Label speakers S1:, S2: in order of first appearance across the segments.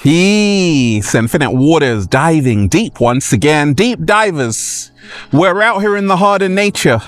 S1: Peace, infinite waters, diving deep once again. Deep divers, we're out here in the heart of nature.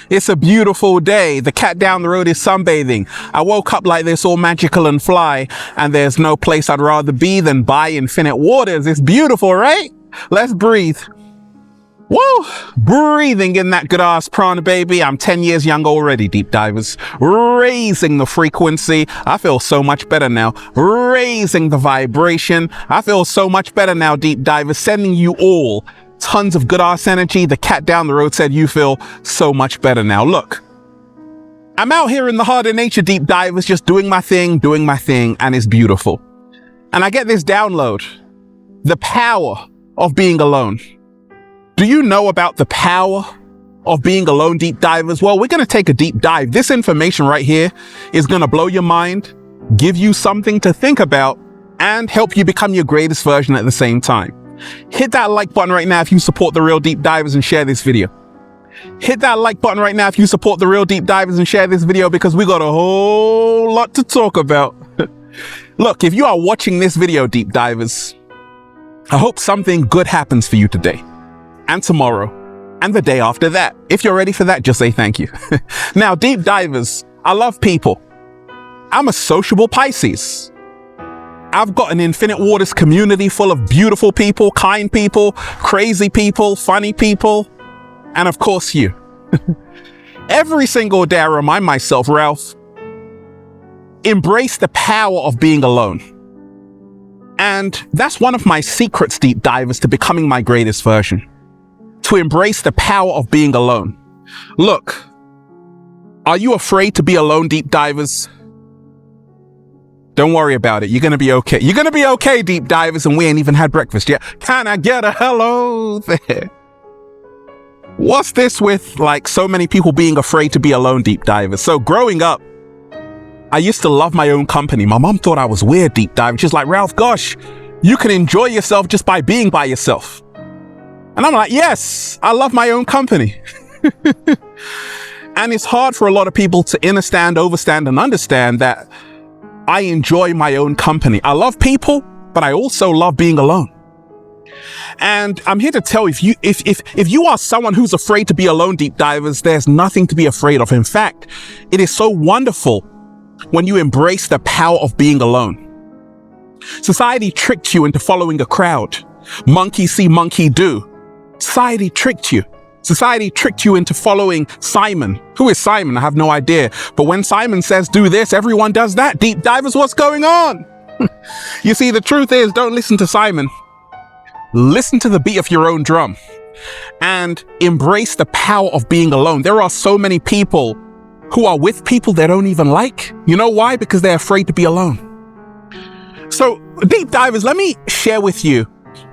S1: It's a beautiful day. The cat down the road is sunbathing. I woke up like this, all magical and fly, and there's no place I'd rather be than by infinite waters. It's beautiful, right? Let's breathe. Woo! Breathing in that good ass prana, baby. I'm 10 years young already, deep divers. Raising the frequency. I feel so much better now. Raising the vibration. I feel so much better now, deep divers. Sending you all tons of good ass energy. The cat down the road said you feel so much better now. Look, I'm out here in the heart of nature, deep divers, just doing my thing, and it's beautiful. And I get this download. The power of being alone. Do you know about the power of being alone, deep divers? Well, we're going to take a deep dive. This information right here is going to blow your mind, give you something to think about, and help you become your greatest version at the same time. Hit that like button right now if you support the real deep divers and share this video. Hit that like button right now if you support the real deep divers and share this video, because we got a whole lot to talk about. Look, if you are watching this video, deep divers, I hope something good happens for you today, and tomorrow, and the day after that. If you're ready for that, just say thank you. Now, deep divers, I love people. I'm a sociable Pisces. I've got an infinite waters community full of beautiful people, kind people, crazy people, funny people, and of course you. Every single day I remind myself, Ralph, embrace the power of being alone. And that's one of my secrets, deep divers, to becoming my greatest version. To embrace the power of being alone. Look, are you afraid to be alone, deep divers? Don't worry about it. You're going to be okay. You're going to be okay, deep divers, and we ain't even had breakfast yet. Can I get a hello there? What's this with, like, so many people being afraid to be alone, deep divers? So growing up, I used to love my own company. My mom thought I was weird, deep diver. She's like, Ralph, gosh, you can enjoy yourself just by being by yourself. And I'm like, yes, I love my own company. And it's hard for a lot of people to understand, overstand, and understand that I enjoy my own company. I love people, but I also love being alone. And I'm here to tell you, if you are someone who's afraid to be alone, deep divers, there's nothing to be afraid of. In fact, it is so wonderful when you embrace the power of being alone. Society tricked you into following a crowd. Monkey see, monkey do. Society tricked you. Society tricked you into following Simon. Who is Simon? I have no idea. But when Simon says do this, everyone does that. Deep divers, what's going on? You see, the truth is, don't listen to Simon. Listen to the beat of your own drum and embrace the power of being alone. There are so many people who are with people they don't even like. You know why? Because they're afraid to be alone. So, deep divers, let me share with you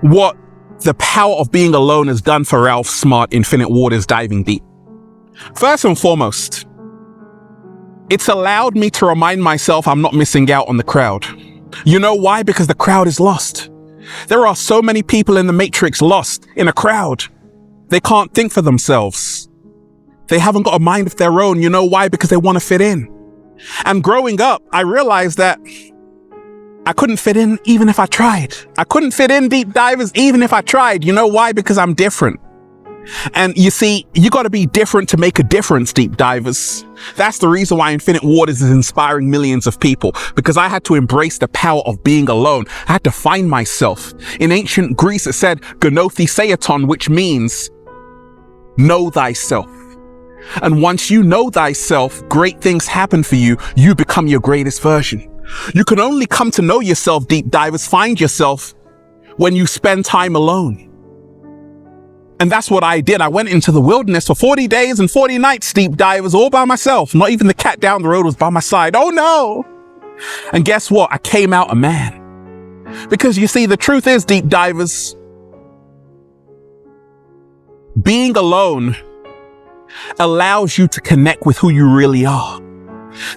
S1: what the power of being alone has done for Ralph Smart Infinite Waters Diving Deep. First and foremost, it's allowed me to remind myself I'm not missing out on the crowd. You know why? Because the crowd is lost. There are so many people in the matrix lost in a crowd. They can't think for themselves. They haven't got a mind of their own. You know why? Because they want to fit in. And growing up, I realized that I couldn't fit in even if I tried. I couldn't fit in, deep divers, even if I tried. You know why? Because I'm different. And you see, you got to be different to make a difference, deep divers. That's the reason why Infinite Waters is inspiring millions of people, because I had to embrace the power of being alone. I had to find myself. In ancient Greece, it said Gnothi Seaton, which means know thyself. And once you know thyself, great things happen for you. You become your greatest version. You can only come to know yourself, deep divers, find yourself, when you spend time alone. And that's what I did. I went into the wilderness for 40 days and 40 nights, deep divers, all by myself. Not even the cat down the road was by my side. Oh no! And guess what? I came out a man. Because you see, the truth is, deep divers, being alone allows you to connect with who you really are.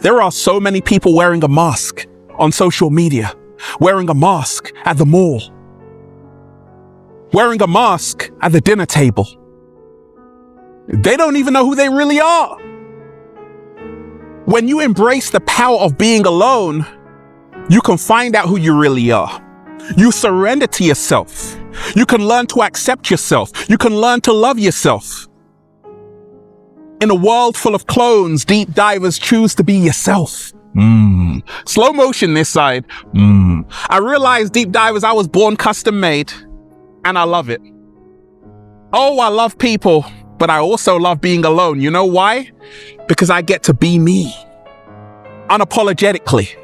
S1: There are so many people wearing a mask on social media, wearing a mask at the mall, wearing a mask at the dinner table. They don't even know who they really are. When you embrace the power of being alone, you can find out who you really are. You surrender to yourself. You can learn to accept yourself. You can learn to love yourself. In a world full of clones, deep divers choose to be yourself. Slow motion this side. I realized, deep divers, I was born custom made, and I love it. Oh, I love people, but I also love being alone. You know why? Because I get to be me. Unapologetically.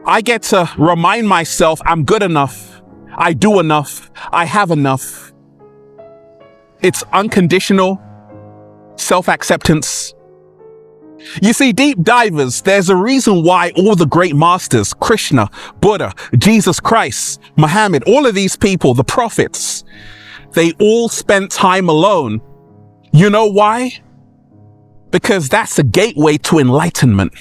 S1: I get to remind myself I'm good enough. I do enough. I have enough. It's unconditional self-acceptance. You see, deep divers, there's a reason why all the great masters, Krishna, Buddha, Jesus Christ, Muhammad, all of these people, the prophets, they all spent time alone. You know why? Because that's a gateway to enlightenment.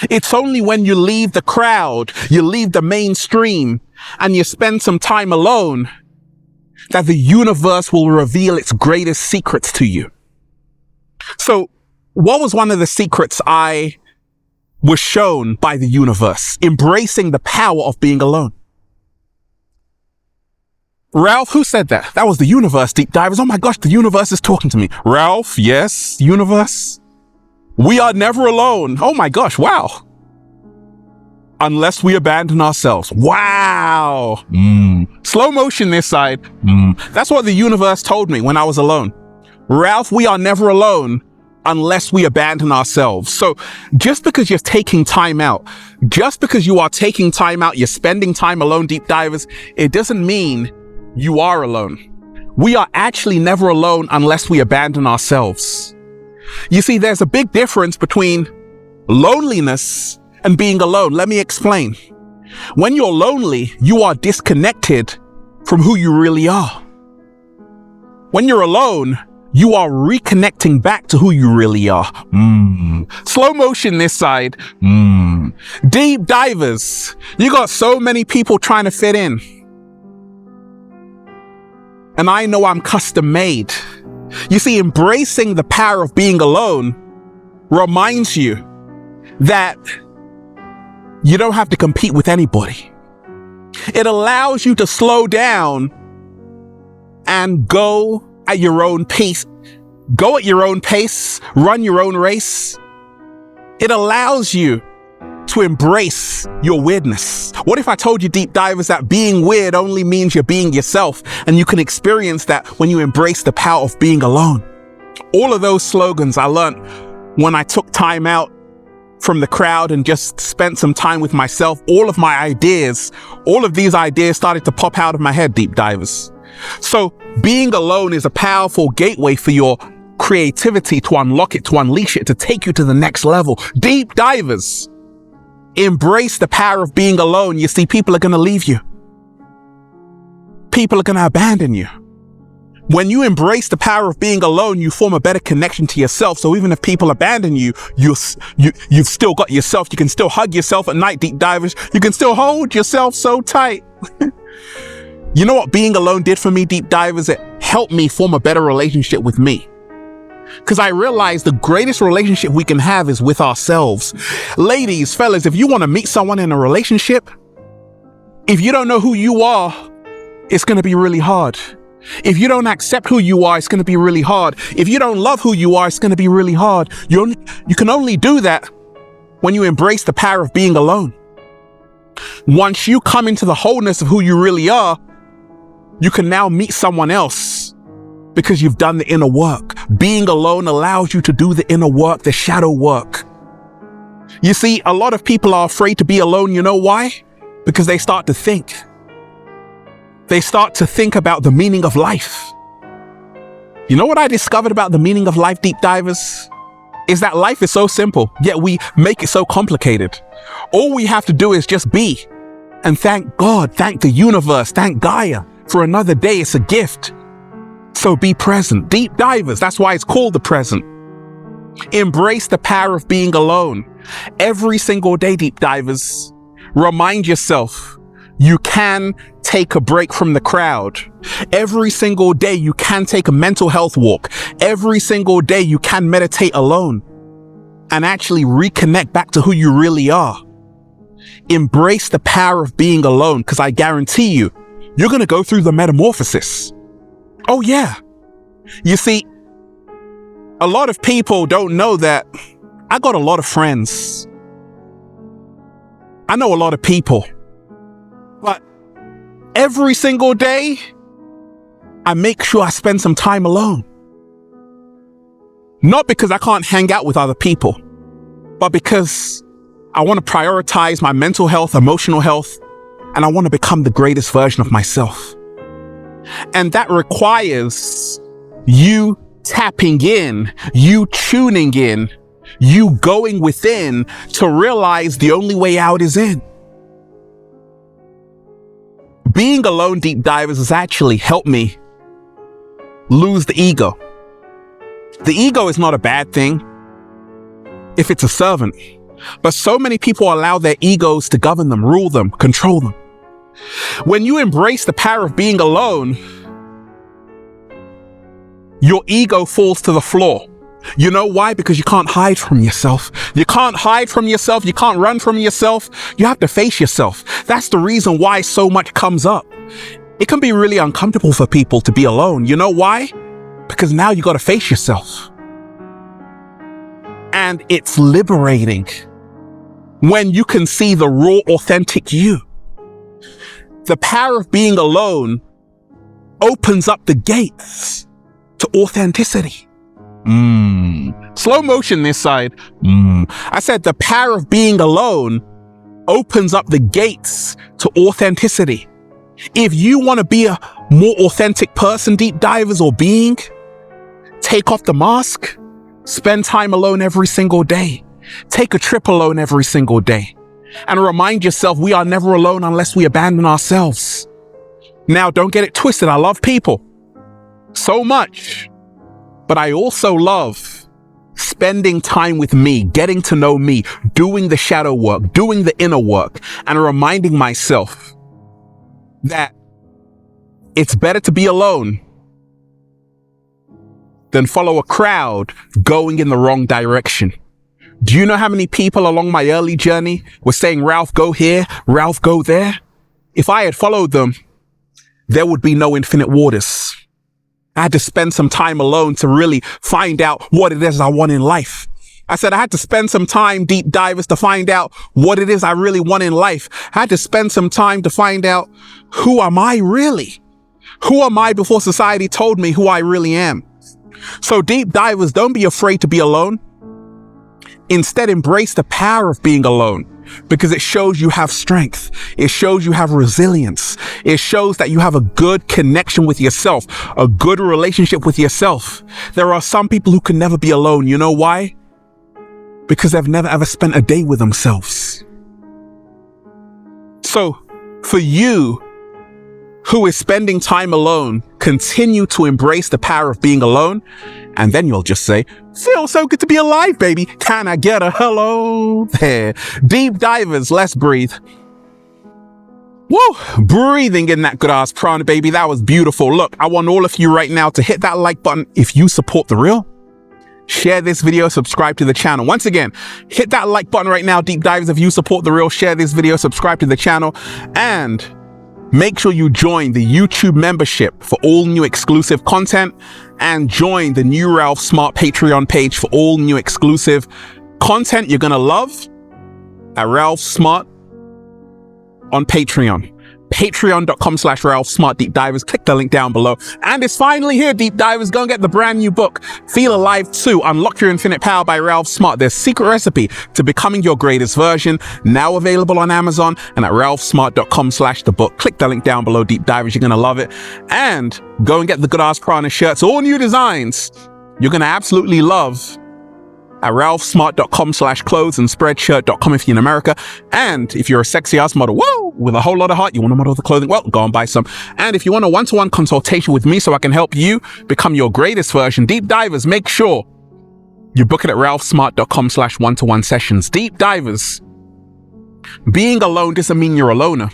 S1: It's only when you leave the crowd, you leave the mainstream, and you spend some time alone that the universe will reveal its greatest secrets to you. So, what was one of the secrets I was shown by the universe? Embracing the power of being alone. Ralph, who said that? That was the universe, deep divers. Oh my gosh, the universe is talking to me. Ralph, yes, universe. We are never alone. Oh my gosh, wow. Unless we abandon ourselves. Wow. Slow motion this side. That's what the universe told me when I was alone. Ralph, we are never alone unless we abandon ourselves. So just because you're taking time out, just because you are taking time out, you're spending time alone, deep divers, it doesn't mean you are alone. We are actually never alone unless we abandon ourselves. You see, there's a big difference between loneliness and being alone. Let me explain. When you're lonely, you are disconnected from who you really are. When you're alone, you are reconnecting back to who you really are. Slow motion this side. Deep divers, you got so many people trying to fit in. And I know I'm custom made. You see, embracing the power of being alone reminds you that you don't have to compete with anybody. It allows you to slow down and go at your own pace. Go at your own pace, run your own race. It allows you to embrace your weirdness. What if I told you, deep divers, that being weird only means you're being yourself, and you can experience that when you embrace the power of being alone? All of those slogans I learned when I took time out from the crowd and just spent some time with myself. All of my ideas, all of these ideas started to pop out of my head, deep divers. So being alone is a powerful gateway for your creativity, to unlock it, to unleash it, to take you to the next level. Deep divers, embrace the power of being alone. You see, people are going to leave you. People are going to abandon you. When you embrace the power of being alone, you form a better connection to yourself. So even if people abandon you, you've still got yourself. You can still hug yourself at night, deep divers. You can still hold yourself so tight. You know what being alone did for me, deep divers? It helped me form a better relationship with me. Because I realized the greatest relationship we can have is with ourselves. Ladies, fellas, if you want to meet someone in a relationship, if you don't know who you are, it's going to be really hard. If you don't accept who you are, it's going to be really hard. If you don't love who you are, it's going to be really hard. You can only do that when you embrace the power of being alone. Once you come into the wholeness of who you really are, you can now meet someone else because you've done the inner work. Being alone allows you to do the inner work, the shadow work. You see, a lot of people are afraid to be alone. You know why? Because they start to think. They start to think about the meaning of life. You know what I discovered about the meaning of life, deep divers? Is that life is so simple, yet we make it so complicated. All we have to do is just be. And thank God, thank the universe, thank Gaia for another day. It's a gift. So be present. Deep divers, that's why it's called the present. Embrace the power of being alone. Every single day, deep divers, remind yourself you can take a break from the crowd. Every single day you can take a mental health walk. Every single day you can meditate alone and actually reconnect back to who you really are. Embrace the power of being alone, because I guarantee you, you're going to go through the metamorphosis. Oh yeah. You see, a lot of people don't know that I got a lot of friends. I know a lot of people, but every single day, I make sure I spend some time alone. Not because I can't hang out with other people, but because I want to prioritize my mental health, emotional health, and I want to become the greatest version of myself. And that requires you tapping in, you tuning in, you going within to realize the only way out is in. Being alone, deep divers, has actually helped me lose the ego. The ego is not a bad thing if it's a servant, but so many people allow their egos to govern them, rule them, control them. When you embrace the power of being alone, your ego falls to the floor. You know why? Because you can't hide from yourself. You can't hide from yourself. You can't run from yourself. You have to face yourself. That's the reason why so much comes up. It can be really uncomfortable for people to be alone. You know why? Because now you got to face yourself. And it's liberating when you can see the raw, authentic you. The power of being alone opens up the gates to authenticity. Slow motion this side. I said the power of being alone opens up the gates to authenticity. If you want to be a more authentic person, deep divers, or being, take off the mask, spend time alone every single day, take a trip alone every single day, and remind yourself we are never alone unless we abandon ourselves. Now, don't get it twisted. I love people so much, but I also love spending time with me, getting to know me, doing the shadow work, doing the inner work, and reminding myself that it's better to be alone than follow a crowd going in the wrong direction. Do you know how many people along my early journey were saying, Ralph, go here, Ralph, go there? If I had followed them, there would be no infinite waters. I had to spend some time alone to really find out what it is I want in life. I said I had to spend some time, deep divers, to find out what it is I really want in life. I had to spend some time to find out, who am I really? Who am I before society told me who I really am? So deep divers, don't be afraid to be alone. Instead, embrace the power of being alone, because it shows you have strength. It shows you have resilience. It shows that you have a good connection with yourself, a good relationship with yourself. There are some people who can never be alone. You know why? Because they've never ever spent a day with themselves. So for you who is spending time alone, continue to embrace the power of being alone, and then you'll just say, feels so good to be alive, baby. Can I get a hello there? Deep divers, let's breathe. Woo! Breathing in that good ass prana, baby. That was beautiful. Look, I want all of you right now to hit that like button if you support The Real. Share this video, subscribe to the channel. Once again, hit that like button right now, deep divers, if you support The Real. Share this video, subscribe to the channel, and make sure you join the YouTube membership for all new exclusive content, and join the new Ralph Smart Patreon page for all new exclusive content you're gonna love at Ralph Smart on Patreon. Patreon.com/Ralph Smart Deep Divers. Click the link down below. And it's finally here, deep divers. Go and get the brand new book, Feel Alive 2, Unlock Your Infinite Power by Ralph Smart. Their secret recipe to becoming your greatest version. Now available on Amazon and at ralphsmart.com/the book. Click the link down below, deep divers. You're going to love it. And go and get the Good Ass Prana shirts, all new designs. You're going to absolutely love at ralphsmart.com/clothes and spreadshirt.com if you're in America. And if you're a sexy ass model, woo, with a whole lot of heart, you want to model the clothing, well, go and buy some. And if you want a one-to-one consultation with me so I can help you become your greatest version, deep divers, make sure you book it at ralphsmart.com/one-to-one sessions. Deep divers, being alone doesn't mean you're a loner.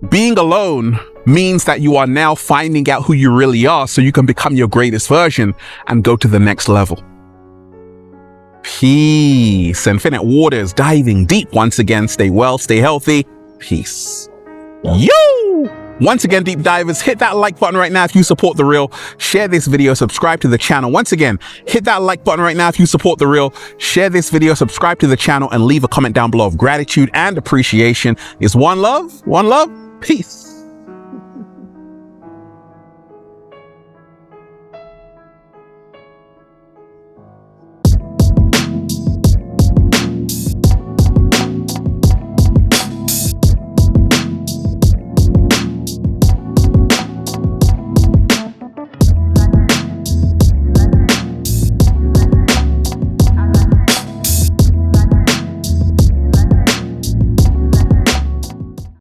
S1: Being alone means that you are now finding out who you really are so you can become your greatest version and go to the next level. Peace. Infinite waters diving deep once again. Stay well, stay healthy. Peace. Yo! Once again, deep divers, hit that like button right now if you support The Real. Share this video, subscribe to the channel. Once again, hit that like button right now if you support The Real. Share this video, subscribe to the channel, and leave a comment down below of gratitude and appreciation. Is one love, peace.